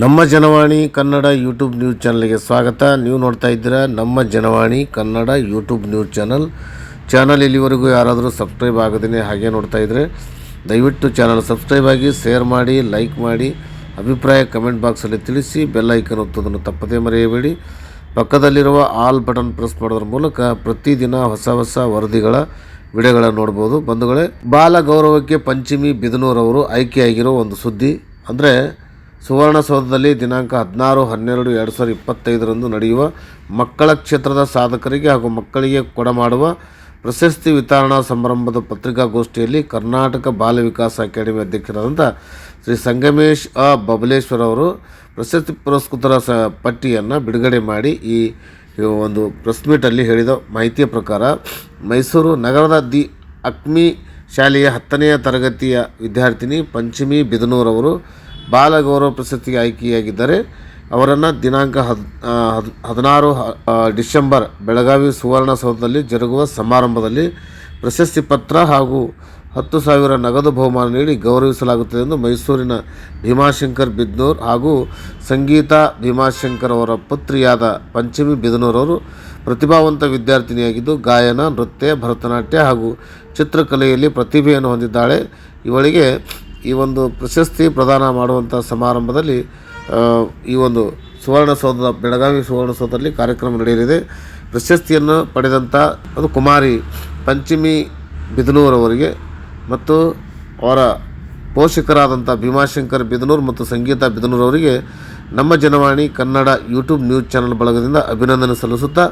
ನಮ್ಮ Janavani Kannada YouTube news ಚಾನಲ್ಗೆ ಸ್ವಾಗತ. ನೀವು ನೋಡ್ತಾ ಇದ್ದೀರಾ ನಮ್ಮ Janavani Kannada YouTube news channel. ಇಲ್ಲಿವರೆಗೂ ಯಾರಾದರೂ ಸಬ್ಸ್ಕ್ರೈಬ್ ಆಗದೇ ಹಾಗೆ ನೋಡ್ತಾ ಇದ್ದರೆ ದಯವಿಟ್ಟು ಚಾನಲ್ ಸಬ್ಸ್ಕ್ರೈಬ್ ಆಗಿ, ಶೇರ್ ಮಾಡಿ, ಲೈಕ್ ಮಾಡಿ, ಅಭಿಪ್ರಾಯ ಕಮೆಂಟ್ ಬಾಕ್ಸಲ್ಲಿ ತಿಳಿಸಿ, ಬೆಲ್ ಐಕನ್ ಒತ್ತೋದನ್ನು ತಪ್ಪದೇ ಮರೆಯಬೇಡಿ. ಪಕ್ಕದಲ್ಲಿರುವ ಆಲ್ ಬಟನ್ ಪ್ರೆಸ್ ಮಾಡೋದ್ರ ಮೂಲಕ ಪ್ರತಿದಿನ ಹೊಸ ವರದಿಗಳ ವಿಡಿಯೋಗಳನ್ನು ನೋಡ್ಬೋದು. ಬಂಧುಗಳೇ, ಬಾಲ ಗೌರವಕ್ಕೆ ಪಂಚಮಿ ಬಿದನೂರವರು ಆಯ್ಕೆಯಾಗಿರೋ ಒಂದು ಸುದ್ದಿ ಅಂದರೆ ಸುವರ್ಣಸೌಧದಲ್ಲಿ ದಿನಾಂಕ 16/12/2025 ನಡೆಯುವ ಮಕ್ಕಳ ಕ್ಷೇತ್ರದ ಸಾಧಕರಿಗೆ ಹಾಗೂ ಮಕ್ಕಳಿಗೆ ಕೊಡಮಾಡುವ ಪ್ರಶಸ್ತಿ ವಿತರಣಾ ಸಮಾರಂಭದ ಪತ್ರಿಕಾಗೋಷ್ಠಿಯಲ್ಲಿ ಕರ್ನಾಟಕ ಬಾಲ ವಿಕಾಸ ಅಕಾಡೆಮಿ ಅಧ್ಯಕ್ಷರಾದಂಥ ಶ್ರೀ ಸಂಗಮೇಶ್ ಬಬಲೇಶ್ವರ್ ಅವರು ಪ್ರಶಸ್ತಿ ಪುರಸ್ಕೃತರ ಪಟ್ಟಿಯನ್ನು ಬಿಡುಗಡೆ ಮಾಡಿ ಈ ಒಂದು ಪ್ರೆಸ್ ಮೀಟಲ್ಲಿ ಹೇಳಿದ ಮಾಹಿತಿಯ ಪ್ರಕಾರ, ಮೈಸೂರು ನಗರದ ದಿ ಅಕ್ಮಿ ಶಾಲೆಯ 10ನೇ ತರಗತಿಯ ವಿದ್ಯಾರ್ಥಿನಿ ಪಂಚಮಿ ಬಿದನೂರವರು ಬಾಲಗೌರವ ಪ್ರಶಸ್ತಿಗೆ ಆಯ್ಕೆಯಾಗಿದ್ದಾರೆ. ಅವರನ್ನು ದಿನಾಂಕ 16 ಡಿಸೆಂಬರ್ ಬೆಳಗಾವಿ ಸುವರ್ಣಸೌಧದಲ್ಲಿ ಜರುಗುವ ಸಮಾರಂಭದಲ್ಲಿ ಪ್ರಶಸ್ತಿ ಪತ್ರ ಹಾಗೂ 10,000 ನಗದು ಬಹುಮಾನ ನೀಡಿ ಗೌರವಿಸಲಾಗುತ್ತದೆ ಎಂದು ಮೈಸೂರಿನ ಭೀಮಾಶಂಕರ್ ಬಿದನೂರ್ ಹಾಗೂ ಸಂಗೀತಾ ಭೀಮಾಶಂಕರ್ ಅವರ ಪುತ್ರಿಯಾದ ಪಂಚಮಿ ಬಿದನೂರವರು ಪ್ರತಿಭಾವಂತ ವಿದ್ಯಾರ್ಥಿನಿಯಾಗಿದ್ದು ಗಾಯನ, ನೃತ್ಯ, ಭರತನಾಟ್ಯ ಹಾಗೂ ಚಿತ್ರಕಲೆಯಲ್ಲಿ ಪ್ರತಿಭೆಯನ್ನು ಹೊಂದಿದ್ದಾಳೆ. ಇವಳಿಗೆ ಈ ಒಂದು ಪ್ರಶಸ್ತಿ ಪ್ರದಾನ ಮಾಡುವಂಥ ಸಮಾರಂಭದಲ್ಲಿ ಈ ಒಂದು ಬೆಳಗಾವಿ ಸುವರ್ಣಸೌಧದಲ್ಲಿ ಕಾರ್ಯಕ್ರಮ ನಡೆಯಲಿದೆ. ಪ್ರಶಸ್ತಿಯನ್ನು ಪಡೆದಂಥ ಅದು ಕುಮಾರಿ ಪಂಚಮಿ ಬಿದನೂರವರಿಗೆ ಮತ್ತು ಅವರ ಪೋಷಕರಾದಂಥ ಭೀಮಾಶಂಕರ್ ಬಿದನೂರ್ ಮತ್ತು ಸಂಗೀತಾ ಬಿದನೂರವರಿಗೆ ನಮ್ಮ Janavani Kannada YouTube news channel ಬಳಗದಿಂದ ಅಭಿನಂದನೆ ಸಲ್ಲಿಸುತ್ತಾ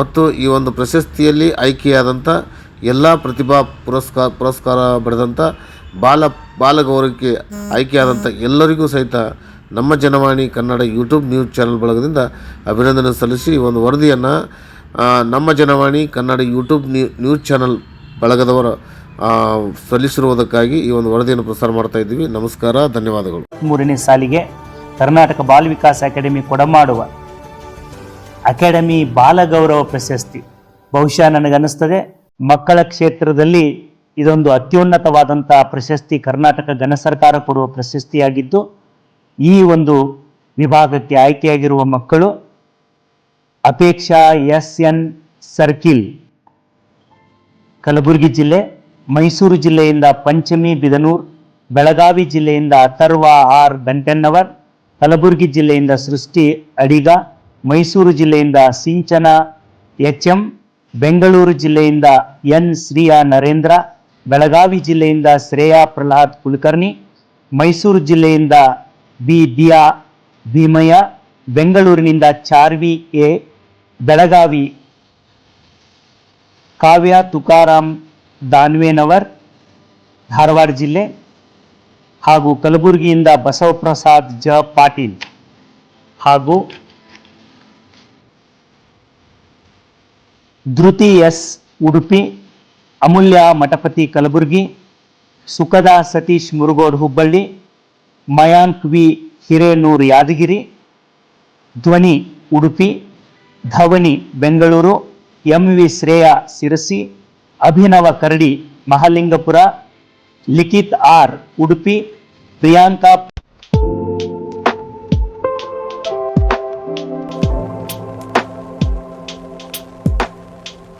ಮತ್ತು ಈ ಒಂದು ಪ್ರಶಸ್ತಿಯಲ್ಲಿ ಆಯ್ಕೆಯಾದಂಥ ಎಲ್ಲ ಪ್ರತಿಭಾ ಪುರಸ್ಕಾರ ಪಡೆದಂಥ ಬಾಲಗೌರವಕ್ಕೆ ಆಯ್ಕೆಯಾದಂಥ ಎಲ್ಲರಿಗೂ ಸಹಿತ ನಮ್ಮ Janavani Kannada YouTube news channel ಬಳಗದಿಂದ ಅಭಿನಂದನೆ ಸಲ್ಲಿಸಿ ಈ ಒಂದು ವರದಿಯನ್ನು ನಮ್ಮ Janavani Kannada YouTube news channel ಬಳಗದವರು ಸಲ್ಲಿಸಿರುವುದಕ್ಕಾಗಿ ಈ ಒಂದು ವರದಿಯನ್ನು ಪ್ರಸಾರ ಮಾಡ್ತಾ ಇದ್ದೀವಿ. ನಮಸ್ಕಾರ, ಧನ್ಯವಾದಗಳು. 3ನೇ ಸಾಲಿಗೆ ಕರ್ನಾಟಕ ಬಾಲ ವಿಕಾಸ ಅಕಾಡೆಮಿ ಕೊಡಮಾಡುವ ಅಕಾಡೆಮಿ ಬಾಲಗೌರವ ಪ್ರಶಸ್ತಿ ಬಹುಶಃ ನನಗನ್ನಿಸ್ತದೆ ಮಕ್ಕಳ ಕ್ಷೇತ್ರದಲ್ಲಿ ಇದೊಂದು ಅತ್ಯುನ್ನತವಾದಂತಹ ಪ್ರಶಸ್ತಿ, ಕರ್ನಾಟಕ ಘನ ಸರ್ಕಾರ ಕೊಡುವ ಪ್ರಶಸ್ತಿಯಾಗಿದ್ದು, ಈ ಒಂದು ವಿಭಾಗಕ್ಕೆ ಆಯ್ಕೆಯಾಗಿರುವ ಮಕ್ಕಳು ಅಪೇಕ್ಷಾ SN ಸರ್ಕಿಲ್ ಕಲಬುರಗಿ ಜಿಲ್ಲೆ, ಮೈಸೂರು ಜಿಲ್ಲೆಯಿಂದ ಪಂಚಮಿ ಬಿದನೂರ್, ಬೆಳಗಾವಿ ಜಿಲ್ಲೆಯಿಂದ ಅಥರ್ವ R ಗಂಟೆನ್ನವರ್, ಕಲಬುರಗಿ ಜಿಲ್ಲೆಯಿಂದ ಸೃಷ್ಟಿ ಅಡಿಗ, ಮೈಸೂರು ಜಿಲ್ಲೆಯಿಂದ ಸಿಂಚನ HM, ಬೆಂಗಳೂರು ಜಿಲ್ಲೆಯಿಂದ N ಶ್ರೀಯಾ ನರೇಂದ್ರ, ಬೆಳಗಾವಿ ಜಿಲ್ಲೆಯಿಂದ ಶ್ರೇಯಾ ಪ್ರಹ್ಲಾದ್ ಕುಲಕರ್ಣಿ, ಮೈಸೂರು ಜಿಲ್ಲೆಯಿಂದ ದಿಯಾ ಭೀಮಯ್ಯ, ಬೆಂಗಳೂರಿನಿಂದ ಚಾರ್ವಿ A, ಬೆಳಗಾವಿ ಕಾವ್ಯ ತುಕಾರಾಮ್ ದಾನ್ವೇನವರ್, ಧಾರವಾಡ ಜಿಲ್ಲೆ ಹಾಗೂ ಕಲಬುರಗಿಯಿಂದ ಬಸವಪ್ರಸಾದ್ ಪಾಟೀಲ್ ಹಾಗೂ ಧೃತಿ S ಉಡುಪಿ, ಅಮೂಲ್ಯ ಮಠಪತಿ ಕಲಬುರಗಿ, ಸುಖದ ಸತೀಶ್ ಮುರುಗೋಡ್ ಹುಬ್ಬಳ್ಳಿ, ಮಯಾಂಕ್ V ಹಿರೇನೂರ್ ಯಾದಗಿರಿ, ಧ್ವನಿ ಉಡುಪಿ, ಧವಣಿ ಬೆಂಗಳೂರು, MV ಶ್ರೇಯಾ ಸಿರಸಿ, ಅಭಿನವ ಕರಡಿ ಮಹಾಲಿಂಗಪುರ, ಲಿಖಿತ್ R ಉಡುಪಿ, ಪ್ರಿಯಾಂಕಾ